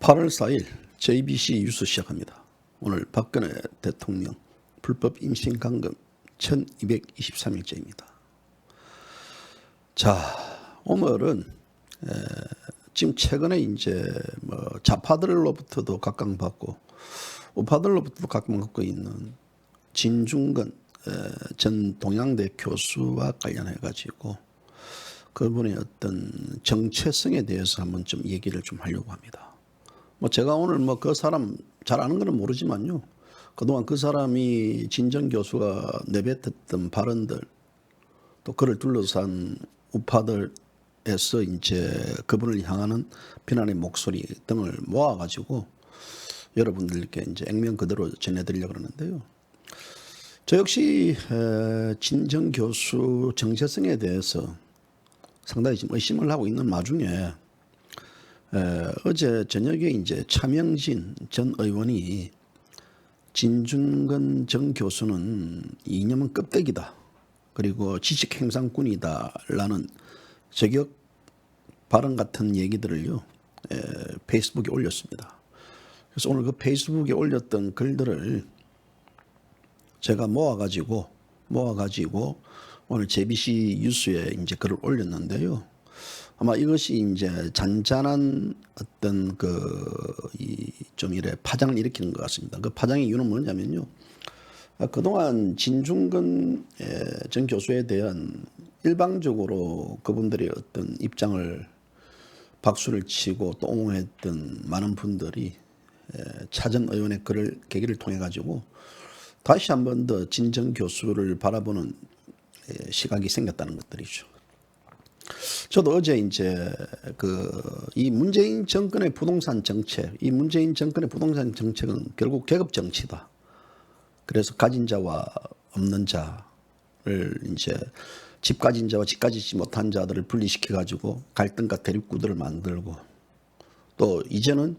8월 4일 JBC 뉴스 시작합니다. 오늘 박근혜 대통령 불법 임신 감금 1223일째입니다. 자, 오늘은 지금 최근에 이제 좌파들로부터도 각광받고 우파들로부터도 각광받고 있는 진중권 전 동양대 교수와 관련해 가지고 그분의 어떤 정체성에 대해서 한번 좀 얘기를 좀 하려고 합니다. 제가 오늘 그 사람 잘 아는 거는 모르지만요. 그동안 그 사람이 진정 교수가 내뱉었던 발언들, 또 그를 둘러싼 우파들에서 이제 그분을 향하는 비난의 목소리 등을 모아가지고 여러분들께 이제 액면 그대로 전해드리려고 그러는데요. 저 역시 진정 교수 정체성에 대해서 상당히 지금 의심을 하고 있는 와중에 어제 저녁에 이제 차명진 전 의원이 진중권 전 교수는 이념은 껍데기다. 그리고 지식행상꾼이다라는 저격 발언 같은 얘기들을요 페이스북에 올렸습니다. 그래서 오늘 그 페이스북에 올렸던 글들을 제가 모아가지고 오늘 JBC 뉴스에 이제 글을 올렸는데요. 아마 이것이 이제 잔잔한 어떤 좀 이래 파장을 일으키는 것 같습니다. 그 파장의 이유는 뭐냐면요. 그동안 진중권 전 교수에 대한 일방적으로 그분들의 어떤 입장을 박수를 치고 또 옹호했던 많은 분들이 차 전 의원의 글을 계기를 통해 가지고 다시 한 번 더 진 전 교수를 바라보는 시각이 생겼다는 것들이죠. 저도 어제 이제 이 문재인 정권의 부동산 정책, 이 문재인 정권의 부동산 정책은 결국 계급 정치다. 그래서 가진 자와 없는 자를 이제 집 가진 자와 집 가지지 못한 자들을 분리시켜 가지고 갈등과 대립구도를 만들고 또 이제는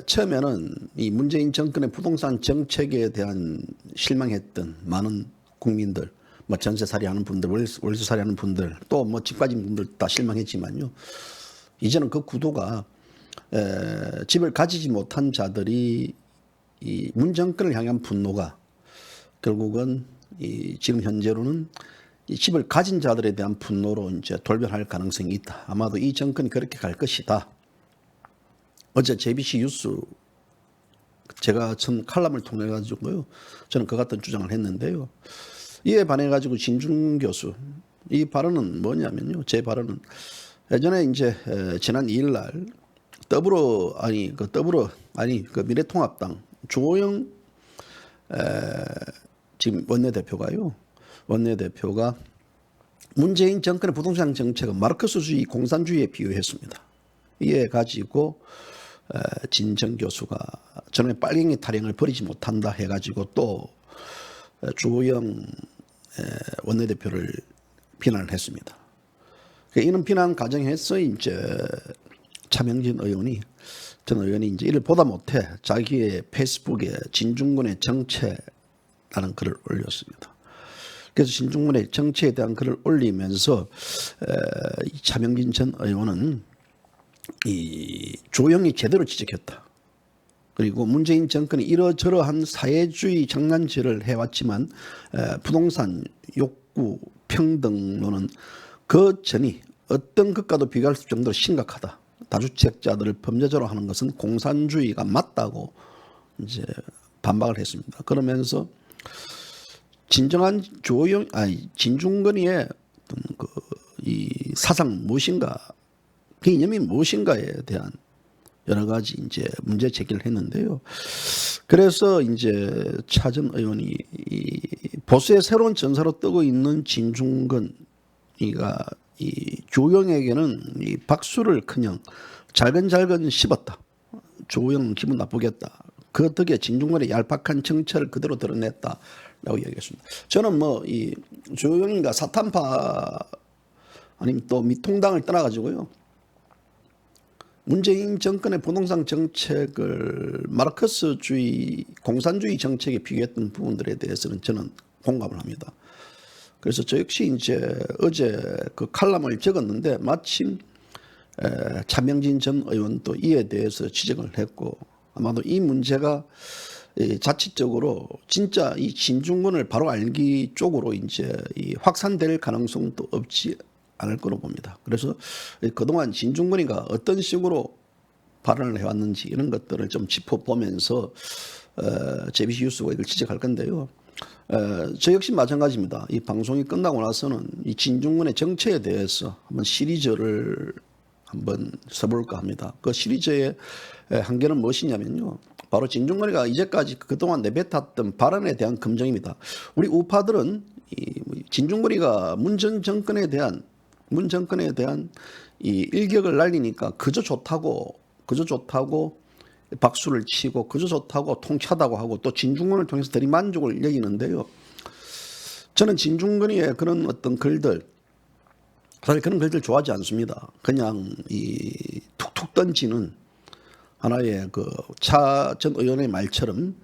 처음에는 이 문재인 정권의 부동산 정책에 대한 실망했던 많은 국민들, 전세살이 하는 분들, 월세살이 하는 분들, 또 집 가진 분들 다 실망했지만요. 이제는 그 구도가 집을 가지지 못한 자들이 이 문정권을 향한 분노가 결국은 지금 현재로는 이 집을 가진 자들에 대한 분노로 이제 돌변할 가능성이 있다. 아마도 이 정권이 그렇게 갈 것이다. 어제 JBC 뉴스 제가 전 칼럼을 통해 가지고요. 저는 그 같은 주장을 했는데요. 이에 반해 가지고 진중 교수 이 발언은 뭐냐면요. 제 발언은 예전에 이제 지난 2일 날 미래통합당 주호영 지금 원내대표가 문재인 정권의 부동산 정책은 마르크스주의 공산주의에 비유했습니다. 이에 가지고 진정 교수가 저놈의 빨갱이 타령을 버리지 못한다 해가지고 또 주호영 원내대표를 비난을 했습니다. 이런 비난 과정에서 이제 차명진 전 의원이 이제 이를 보다 못해 자기의 페이스북에 진중권의 정체라는 글을 올렸습니다. 그래서 진중권의 정체에 대한 글을 올리면서 차명진 전 의원은 이 조영이 제대로 지적했다. 그리고 문재인 정권이 이러저러한 사회주의 장난질을 해왔지만 부동산 욕구 평등론은 그 전이 어떤 것과도 비교할 수 없을 정도로 심각하다. 다주택자들을 범죄자로 하는 것은 공산주의가 맞다고 이제 반박을 했습니다. 그러면서 진정한 진중권의 이 사상 무엇인가, 그 이념이 무엇인가에 대한 여러 가지 이제 문제 제기를 했는데요. 그래서 이제 차 전 의원이 이 보수의 새로운 전사로 뜨고 있는 진중권이가 이 조영에게는 이 박수를커녕 잘근잘근 씹었다. 조영은 기분 나쁘겠다. 그 덕에 진중권의 얄팍한 정체를 그대로 드러냈다라고 얘기했습니다. 저는 이 조영이가 사탄파 아니면 또 미통당을 떠나가지고요. 문재인 정권의 부동산 정책을 마르크스주의, 공산주의 정책에 비교했던 부분들에 대해서는 저는 공감을 합니다. 그래서 저 역시 이제 어제 그 칼럼을 적었는데 마침 차명진 전 의원도 이에 대해서 지적을 했고 아마도 이 문제가 자칫적으로 진짜 이 진중권을 바로 알기 쪽으로 이제 확산될 가능성도 없지 않을 거로 봅니다. 그래서 그동안 진중권이가 어떤 식으로 발언을 해왔는지 이런 것들을 좀 짚어보면서 JBC 뉴스가 이걸 지적할 건데요. 저 역시 마찬가지입니다. 이 방송이 끝나고 나서는 이 진중권의 정체에 대해서 한번 시리즈를 한번 써볼까 합니다. 그 시리즈의 한계는 무엇이냐면요. 바로 진중권이가 이제까지 그동안 내뱉었던 발언에 대한 검증입니다. 우리 우파들은 이 진중권이가 문 전 정권에 대한 이 일격을 날리니까 그저 좋다고 박수를 치고 그저 좋다고 통쾌하다고 하고 또 진중권을 통해서 대리만족을 여기는데요. 저는 진중권이의 그런 어떤 글들 사실 그런 글들 좋아하지 않습니다. 그냥 이 툭툭 던지는 하나의 그 차 전 의원의 말처럼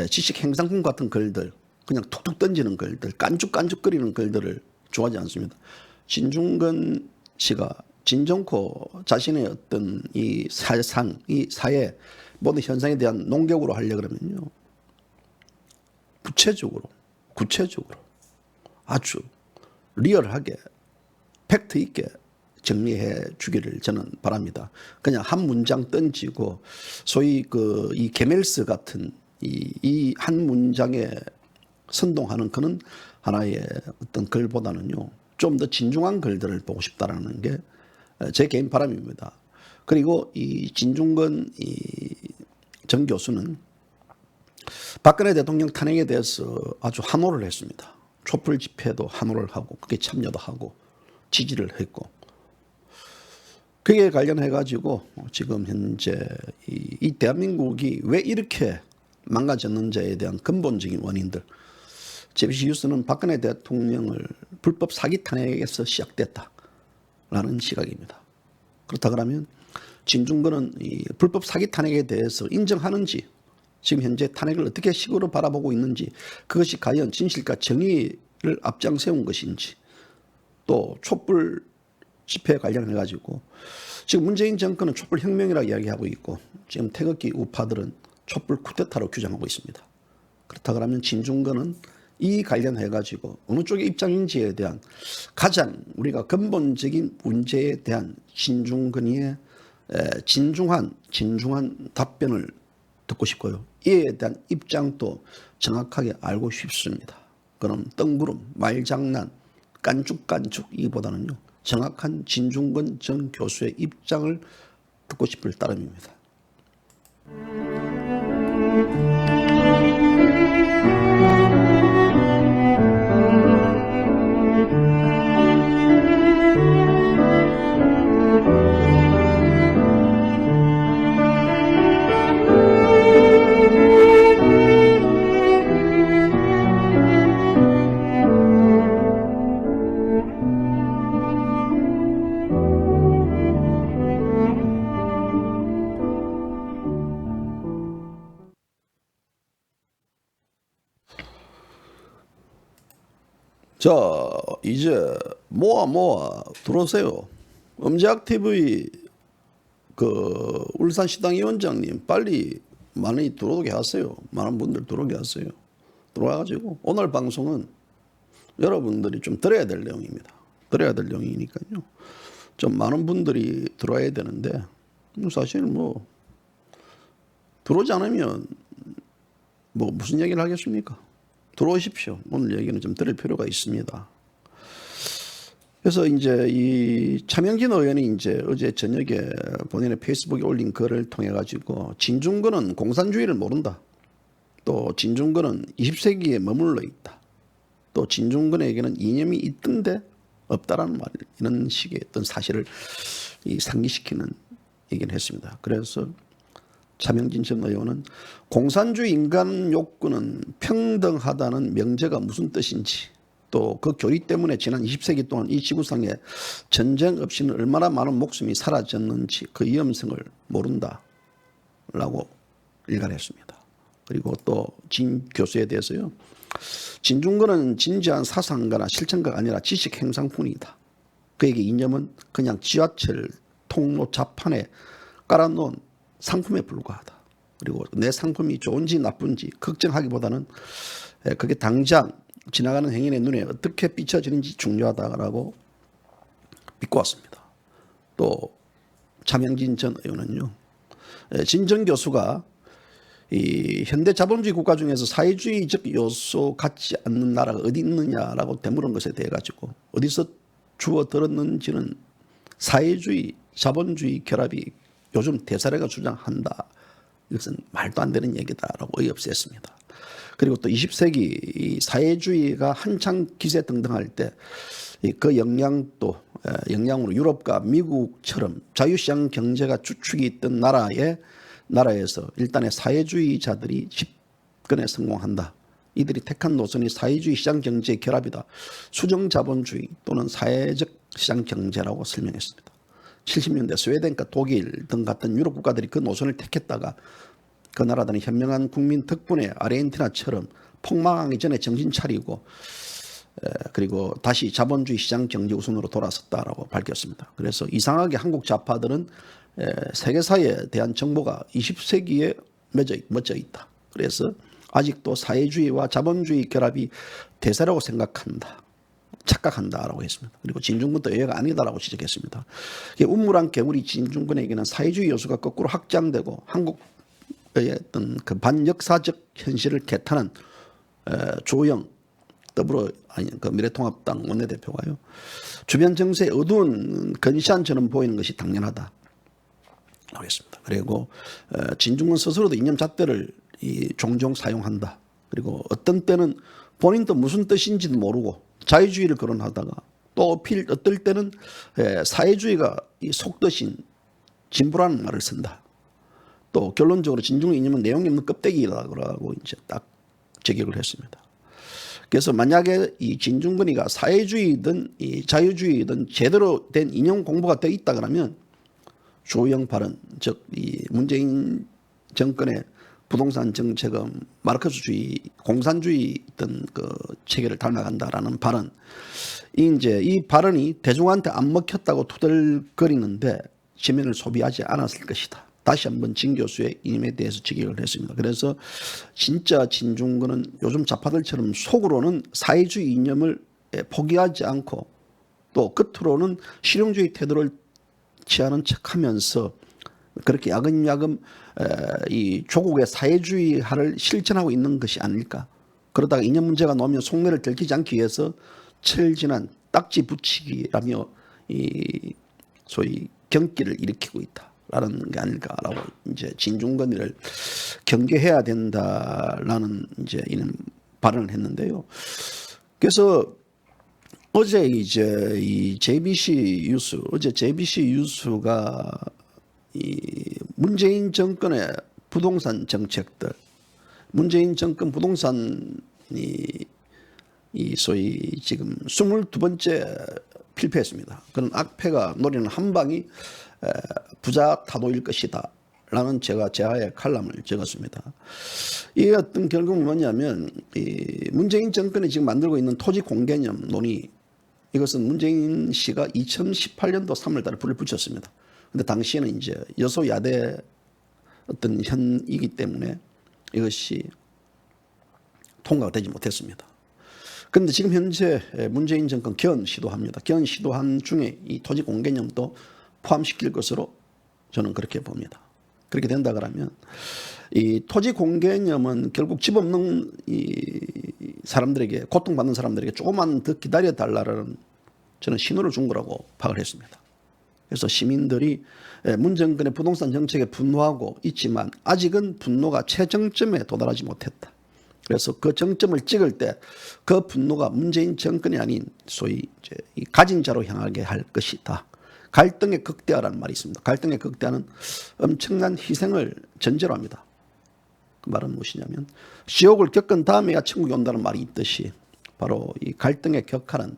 지식 행상품 같은 글들 그냥 툭툭 던지는 글들 깐죽깐죽거리는 글들을 좋아하지 않습니다. 진중권 씨가 진정코 자신의 어떤 이 사상, 이 사회 모든 현상에 대한 논객으로 하려고 그러면요. 구체적으로 아주 리얼하게 팩트 있게 정리해 주기를 저는 바랍니다. 그냥 한 문장 던지고 소위 그 이 게멜스 같은 이 한 문장에 선동하는 그런 하나의 어떤 글보다는요. 좀 더 진중한 글들을 보고 싶다라는 게 제 개인 바람입니다. 그리고 이 진중권 전 교수는 박근혜 대통령 탄핵에 대해서 아주 환호를 했습니다. 촛불 집회도 환호를 하고 그게 참여도 하고 지지를 했고 그에 관련해 가지고 지금 현재 이 대한민국이 왜 이렇게 망가졌는지에 대한 근본적인 원인들 JBC 뉴스는 박근혜 대통령을 불법 사기 탄핵에서 시작됐다라는 시각입니다. 그렇다 그러면 진중권은 이 불법 사기 탄핵에 대해서 인정하는지 지금 현재 탄핵을 어떻게 식으로 바라보고 있는지 그것이 과연 진실과 정의를 앞장세운 것인지 또 촛불 집회에 관련해 가지고 지금 문재인 정권은 촛불 혁명이라고 이야기하고 있고 지금 태극기 우파들은 촛불 쿠데타로 규정하고 있습니다. 그렇다 그러면 진중권은 이 관련해 가지고 어느 쪽의 입장인지에 대한 가장 우리가 근본적인 문제에 대한 진중권의 진중한 답변을 듣고 싶고요. 이에 대한 입장도 정확하게 알고 싶습니다. 그럼 뜬구름, 말장난, 깐죽깐죽 이보다는요. 정확한 진중권 전 교수의 입장을 듣고 싶을 따름입니다. 자, 이제 모아 들어오세요. 음지학TV 그 울산시당 위원장님 빨리 많이 들어오게 하세요. 많은 분들 들어오게 하세요. 들어와가지고 오늘 방송은 여러분들이 좀 들어야 될 내용입니다. 들어야 될 내용이니까요. 좀 많은 분들이 들어와야 되는데 사실 뭐 들어오지 않으면 뭐 무슨 얘기를 하겠습니까? 들어오십시오. 오늘 얘기는 좀 들을 필요가 있습니다. 그래서 이제 이 차명진 의원이 이제 어제 저녁에 본인의 페이스북에 올린 글을 통해 가지고 진중권은 공산주의를 모른다. 또 진중권은 20세기에 머물러 있다. 또 진중권에게는 이념이 있던데 없다라는 말 이런 식의 어떤 사실을 상기시키는 얘기를 했습니다. 그래서 차명진 전 의원은 공산주의 인간 욕구는 평등하다는 명제가 무슨 뜻인지 또 그 교리 때문에 지난 20세기 동안 이 지구상에 전쟁 없이는 얼마나 많은 목숨이 사라졌는지 그 위험성을 모른다라고 일갈했습니다. 그리고 또 진 교수에 대해서요. 진중권은 진지한 사상가나 실천가가 아니라 지식 행상꾼이다. 그에게 이념은 그냥 지하철 통로 좌판에 깔아놓은 상품에 불과하다. 그리고 내 상품이 좋은지 나쁜지 걱정하기보다는 그게 당장 지나가는 행인의 눈에 어떻게 비춰지는지 중요하다라고 믿고 왔습니다. 또 차명진 전 의원은요, 진정 교수가 이 현대 자본주의 국가 중에서 사회주의적 요소 갖지 않는 나라가 어디 있느냐라고 되물은 것에 대해 가지고 어디서 주워 들었는지는 사회주의, 자본주의 결합이 요즘 대사례가 주장한다. 이것은 말도 안 되는 얘기다라고 어이없이 했습니다. 그리고 또 20세기 이 사회주의가 한창 기세등등할 때 그 영향으로 유럽과 미국처럼 자유시장 경제가 주축이 있던 나라에서 일단의 사회주의자들이 집권에 성공한다. 이들이 택한 노선이 사회주의 시장 경제의 결합이다. 수정자본주의 또는 사회적 시장 경제라고 설명했습니다. 70년대 스웨덴과 독일 등 같은 유럽 국가들이 그 노선을 택했다가 그 나라들은 현명한 국민 덕분에 아르헨티나처럼 폭망하기 전에 정신 차리고 그리고 다시 자본주의 시장 경제 우선으로 돌아섰다라고 밝혔습니다. 그래서 이상하게 한국 좌파들은 세계사에 대한 정보가 20세기에 맺혀 있다. 그래서 아직도 사회주의와 자본주의 결합이 대세라고 착각한다라고 했습니다. 그리고 진중권도 예외가 아니다라고 지적했습니다. 운물한 개구리 진중권에게는 사회주의 요소가 거꾸로 확장되고 한국의 어떤 그 반역사적 현실을 개탄한 조영 미래통합당 원내대표가요, 주변 정세에 어두운 근시안처럼 보이는 것이 당연하다 하겠습니다. 그리고 진중권 스스로도 이념잣대를 종종 사용한다. 그리고 어떤 때는 본인도 무슨 뜻인지도 모르고 자유주의를 거론하다가 또 어떨 때는 사회주의가 속뜻인 진보라는 말을 쓴다. 또 결론적으로 진중권 이념은 내용이 없는 껍데기라고 이제 딱 제기를 했습니다. 그래서 만약에 이 진중권이가 사회주의든 이 자유주의든 제대로 된 이념 공부가 되어 있다 그러면 조영 발언, 즉 이 문재인 정권의 부동산 정책은 마르크스주의, 공산주의 어떤 그 체계를 닮아간다라는 발언, 이 발언이 대중한테 안 먹혔다고 투덜거리는데 지면을 소비하지 않았을 것이다. 다시 한번 진 교수의 이념에 대해서 직역을 했습니다. 그래서 진짜 진중권은 요즘 좌파들처럼 속으로는 사회주의 이념을 포기하지 않고 또 겉으로는 실용주의 태도를 취하는 척하면서 그렇게 야금야금 이 조국의 사회주의화를 실천하고 있는 것이 아닐까. 그러다가 이념 문제가 나오면 속내를 들키지 않기 위해서 철진한 딱지 붙이기라며 이 소위 경기를 일으키고 있다라는 게 아닐까라고 이제 진중권을 경계해야 된다라는 이제 이런 발언을 했는데요. 그래서 어제 이제 이 JBC 뉴스가 이 문재인 정권의 부동산 정책들, 문재인 정권 부동산이 이 소위 지금 22번째 필패했습니다. 그런 악패가 노리는 한 방이 부자 타도일 것이다 라는 제가 제하의 칼럼을 적었습니다. 이게 어떤 결국은 뭐냐면 이 문재인 정권이 지금 만들고 있는 토지 공개념 논의, 이것은 문재인 씨가 2018년도 3월 달에 불을 붙였습니다. 근데 당시에는 이제 여소야대 어떤 현이기 때문에 이것이 통과가 되지 못했습니다. 그런데 지금 현재 문재인 정권 견 시도합니다. 견 시도한 중에 이 토지 공개념도 포함시킬 것으로 저는 그렇게 봅니다. 그렇게 된다 그러면 이 토지 공개념은 결국 집 없는 이 사람들에게, 고통받는 사람들에게 조금만 더 기다려 달라는 저는 신호를 준 거라고 파악을 했습니다. 그래서 시민들이 문 정권의 부동산 정책에 분노하고 있지만 아직은 분노가 최정점에 도달하지 못했다. 그래서 그 정점을 찍을 때 그 분노가 문재인 정권이 아닌 소위 이제 이 가진 자로 향하게 할 것이다. 갈등의 극대화라는 말이 있습니다. 갈등의 극대화는 엄청난 희생을 전제로 합니다. 그 말은 무엇이냐면 지옥을 겪은 다음에야 천국이 온다는 말이 있듯이 바로 이 갈등의 격화는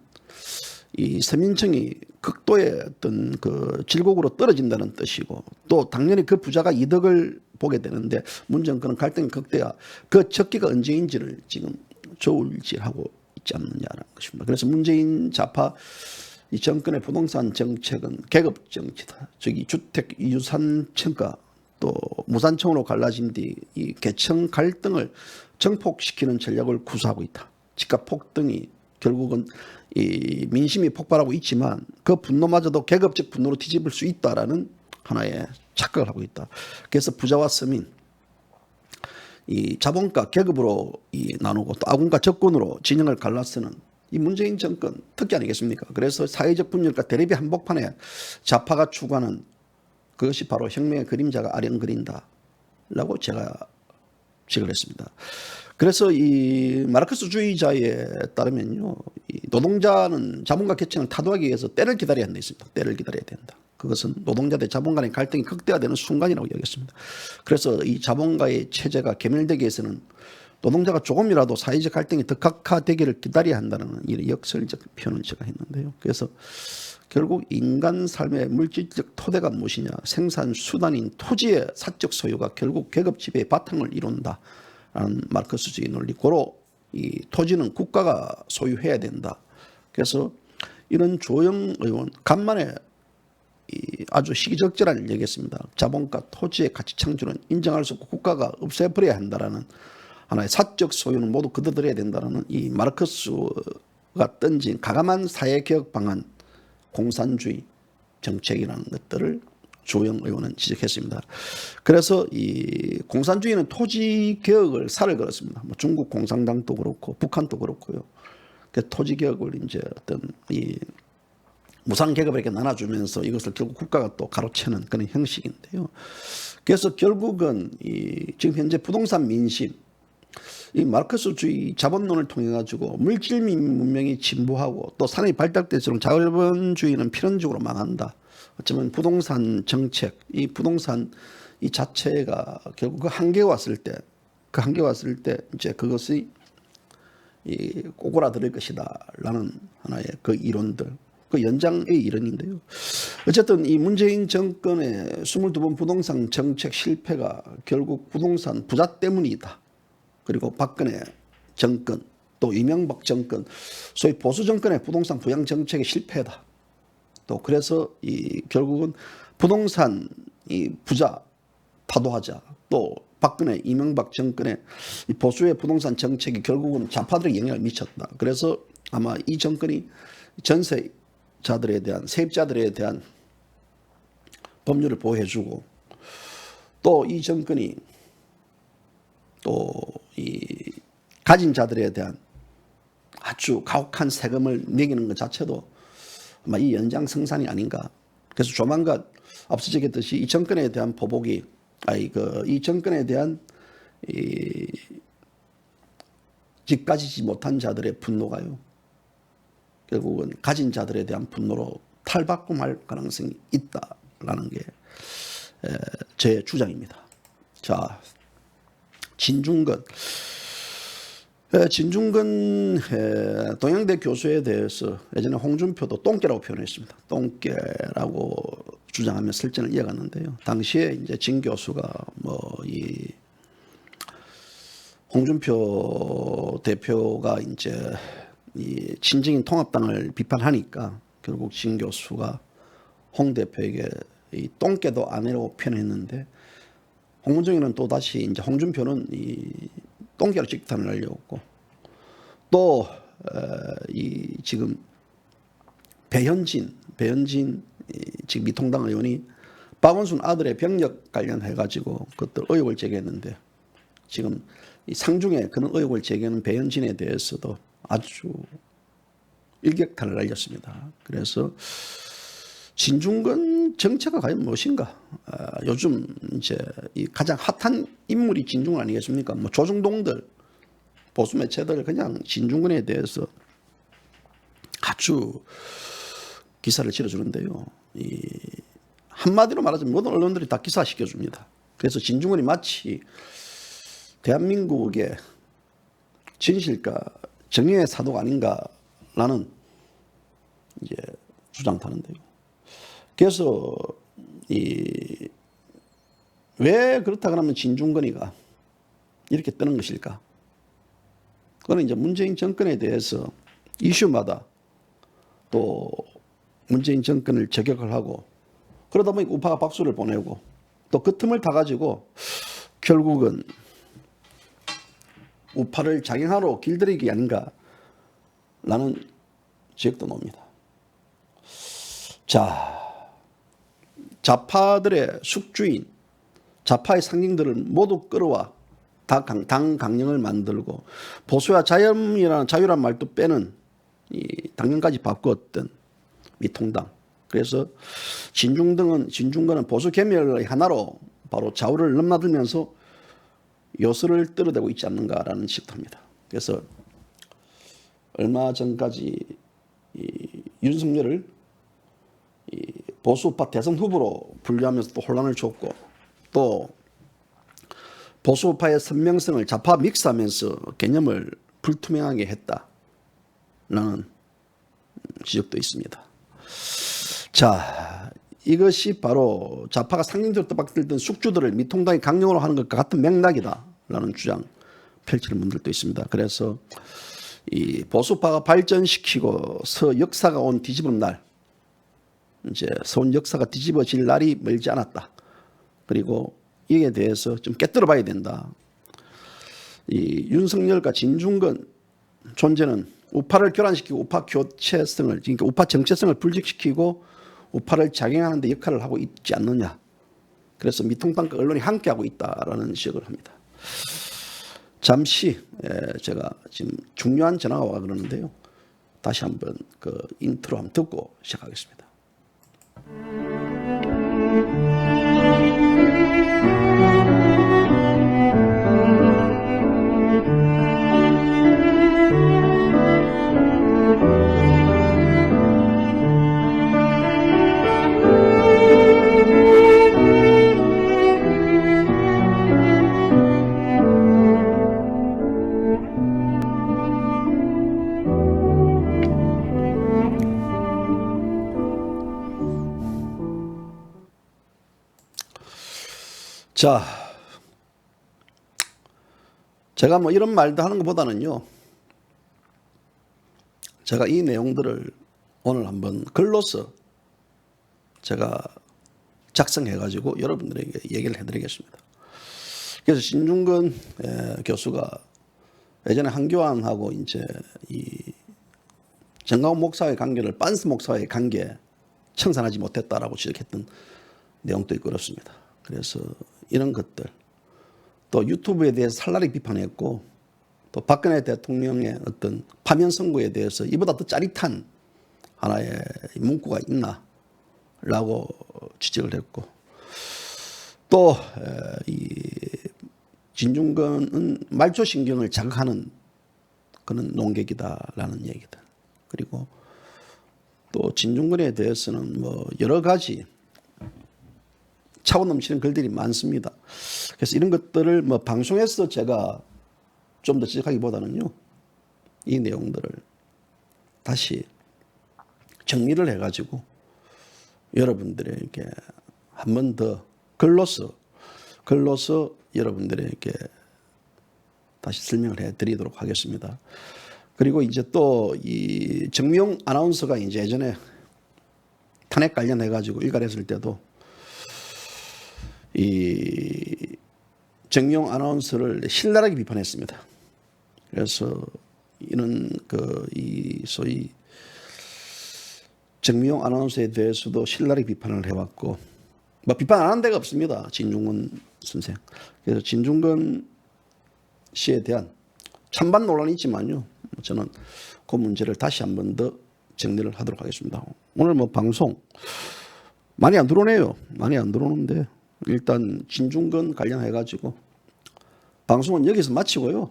이 서민층이 극도의 어떤 그 질곡으로 떨어진다는 뜻이고, 또 당연히 그 부자가 이득을 보게 되는데 문 정권은 갈등의 극대화, 그 적기가 언제인지를 지금 저울질하고 있지 않느냐는 것입니다. 그래서 문재인 좌파 이 정권의 부동산 정책은 계급 정치다. 저기 주택 유산청과 또 무산청으로 갈라진 뒤 이 계층 갈등을 정폭시키는 전략을 구사하고 있다. 집값 폭등이 결국은 이 민심이 폭발하고 있지만 그 분노마저도 계급적 분노로 뒤집을 수 있다라는 하나의 착각을 하고 있다. 그래서 부자와 서민, 이 자본가 계급으로 나누고 또 아군과 적군으로 진영을 갈라서는 이 문재인 정권 특기 아니겠습니까? 그래서 사회적 분열과 대립의 한복판에 좌파가 추구하는 그것이 바로 혁명의 그림자가 아련거린다라고 제가 지적을 했습니다. 그래서 이 마르크스주의자에 따르면요, 이 노동자는 자본가 계층을 타도하기 위해서 때를 기다려야 한다 있습니다. 때를 기다려야 된다. 그것은 노동자 대 자본 간의 갈등이 극대화되는 순간이라고 여겼습니다. 그래서 이 자본가의 체제가 괴멸되기 위해서는 노동자가 조금이라도 사회적 갈등이 더 각화되기를 기다려야 한다는 이 역설적 표현을 제가 했는데요. 그래서 결국 인간 삶의 물질적 토대가 무엇이냐, 생산 수단인 토지의 사적 소유가 결국 계급 지배의 바탕을 이룬다라는 마르크스주의 논리. 고로 이 토지는 국가가 소유해야 된다. 그래서 이런 조영 의원 간만에 아주 시기적절한 얘기했습니다. 자본가 토지의 가치 창출은 인정할 수 없고 국가가 없애버려야 한다라는 하나의 사적 소유는 모두 거둬들여야 된다는 이 마르크스가 던진 가감한 사회개혁 방안, 공산주의 정책이라는 것들을 조영 의원은 지적했습니다. 그래서 이 공산주의는 토지 개혁을 살을 걸었습니다. 뭐 중국 공산당도 그렇고 북한도 그렇고요. 그 토지 개혁을 이제 어떤 이 무상 계급에게 나눠주면서 이것을 결국 국가가 또 가로채는 그런 형식인데요. 그래서 결국은 이 지금 현재 부동산 민심, 이 마르크스주의 자본론을 통해 가지고 물질 문명이 진보하고 또 산업이 발달될수록 자본주의는 필연적으로 망한다. 어쩌면 부동산 정책, 이 부동산 이 자체가 결국 그 한계에 왔을 때, 이제 그것이 이 꼬그라들 것이다라는 하나의 그 이론들, 그 연장의 이론인데요. 어쨌든 이 문재인 정권의 22번 부동산 정책 실패가 결국 부동산 부자 때문이다. 그리고 박근혜 정권 또 이명박 정권 소위 보수 정권의 부동산 부양 정책의 실패다. 또 그래서 이 결국은 부동산 이 부자 타도하자. 또 박근혜 이명박 정권의 이 보수의 부동산 정책이 결국은 좌파들에게 영향을 미쳤다. 그래서 아마 이 정권이 전세자들에 대한 세입자들에 대한 법률을 보호해주고 또 이 정권이 또 이 가진 자들에 대한 아주 가혹한 세금을 매기는 것 자체도 아마 이 연장성산이 아닌가. 그래서 조만간 앞서 얘기했듯이 이 정권에 대한 보복이 이 정권에 대한 집 가지지 못한 자들의 분노가요, 결국은 가진 자들에 대한 분노로 탈바꿈 할 가능성이 있다라는 게 제 주장입니다. 자, 진중권 동양대 교수에 대해서 예전에 홍준표도 똥개라고 표현했습니다. 똥개라고 주장하며 설전을 이어갔는데요. 당시에 이제 진 교수가 이 홍준표 대표가 이제 이 친정인 통합당을 비판하니까 결국 진 교수가 홍 대표에게 이 똥개도 아니라고 표현했는데, 홍문정이는 또 다시 이제 홍준표는 이 똥개로 직탄을 날려왔고, 또 이 지금 배현진 지금 미통당 의원이 박원순 아들의 병력 관련해 가지고 그것들 의혹을 제기했는데, 지금 이 상중에 그런 의혹을 제기하는 배현진에 대해서도 아주 일격탄을 날렸습니다. 그래서 진중권 정체가 과연 무엇인가? 요즘 이제 이 가장 핫한 인물이 진중권 아니겠습니까? 뭐 조중동들, 보수 매체들 그냥 진중권에 대해서 아주 기사를 실어주는데요. 이 한마디로 말하자면 모든 언론들이 다 기사시켜줍니다. 그래서 진중권이 마치 대한민국의 진실과 정의의 사도가 아닌가라는 이제 주장하는데요. 그래서 왜 그렇다 그러면 진중권이가 이렇게 뜨는 것일까? 그거는 이제 문재인 정권에 대해서 이슈마다 또 문재인 정권을 저격을 하고 그러다 보니까 우파가 박수를 보내고 또 그 틈을 타가지고 결국은 우파를 작용하러 길들이기 아닌가라는 지적도 나옵니다. 자, 좌파들의 숙주인 좌파의 상징들을 모두 끌어와 당 강령을 만들고 보수와 자유란 말도 빼는 이 당연까지 바꾸었던 미통당. 그래서 진중권은 보수 계멸의 하나로 바로 좌우를 넘나들면서 요소를 떨어대고 있지 않는가라는 지적합니다. 그래서 얼마 전까지 윤석열을 보수우파 대선 후보로 분류하면서 또 혼란을 줬고 또 보수우파의 선명성을 좌파 믹스하면서 개념을 불투명하게 했다라는 지적도 있습니다. 자, 이것이 바로 좌파가 상징적으로 떠받들던 숙주들을 미통당의 강령으로 하는 것과 같은 맥락이다라는 주장 펼치는 분들도 있습니다. 그래서 이 보수파가 발전시키고 역사가 온 뒤집은 날, 이제 서온 역사가 뒤집어질 날이 멀지 않았다. 그리고 이에 대해서 좀 깨뜨려 봐야 된다. 이 윤석열과 진중권 존재는 우파를 교란시키고 우파 교체성을, 그러니까 우파 정체성을 불식시키고 우파를 작용하는 데 역할을 하고 있지 않느냐. 그래서 미통당과 언론이 함께하고 있다라는 지적을 합니다. 잠시 제가 지금 중요한 전화가 와 그러는데요. 다시 한번 그 인트로 한번 듣고 시작하겠습니다. 자, 제가 뭐 이런 말도 하는 것보다는요, 제가 이 내용들을 오늘 한번 글로서 제가 작성해가지고 여러분들에게 얘기를 해드리겠습니다. 그래서 진중권 교수가 예전에 한교안하고 이제 이 정강훈 목사의 관계를 빤스 목사의 관계 청산하지 못했다라고 지적했던 내용도 있고 그렇습니다. 그래서 이런 것들, 또 유튜브에 대해서 살라리 비판했고, 또 박근혜 대통령의 어떤 파면 선고에 대해서 이보다 더 짜릿한 하나의 문구가 있나라고 지적을 했고, 또 이 진중권은 말초신경을 자극하는 그런 농객이다라는 얘기들. 그리고 또 진중권에 대해서는 뭐 여러 가지 차원 넘치는 글들이 많습니다. 그래서 이런 것들을 뭐 방송에서 제가 좀 더 지적하기보다는요, 이 내용들을 다시 정리를 해가지고 여러분들에게 한 번 더 글로서 여러분들에게 다시 설명을 해드리도록 하겠습니다. 그리고 이제 또 이 정미용 아나운서가 이제 예전에 탄핵 관련해가지고 일갈했을 때도 이 정미용 아나운서를 신랄하게 비판했습니다. 그래서 이는 이 소위 정미용 아나운서에 대해서도 신랄하게 비판을 해왔고, 뭐 비판 안 하는 데가 없습니다. 진중권 선생. 그래서 진중권 씨에 대한 찬반 논란이 있지만요, 저는 그 문제를 다시 한 번 더 정리를 하도록 하겠습니다. 오늘 뭐 방송 많이 안 들어오네요. 많이 안 들어오는데 일단 진중권 관련해가지고 방송은 여기서 마치고요.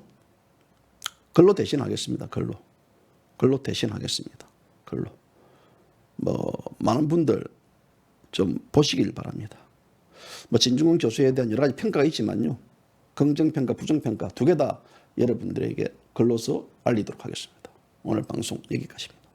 글로 대신하겠습니다. 글로 대신하겠습니다. 글로. 뭐 많은 분들 좀 보시길 바랍니다. 뭐 진중권 교수에 대한 여러 가지 평가가 있지만요, 긍정평가, 부정평가 두 개 다 여러분들에게 글로서 알리도록 하겠습니다. 오늘 방송 여기까지입니다.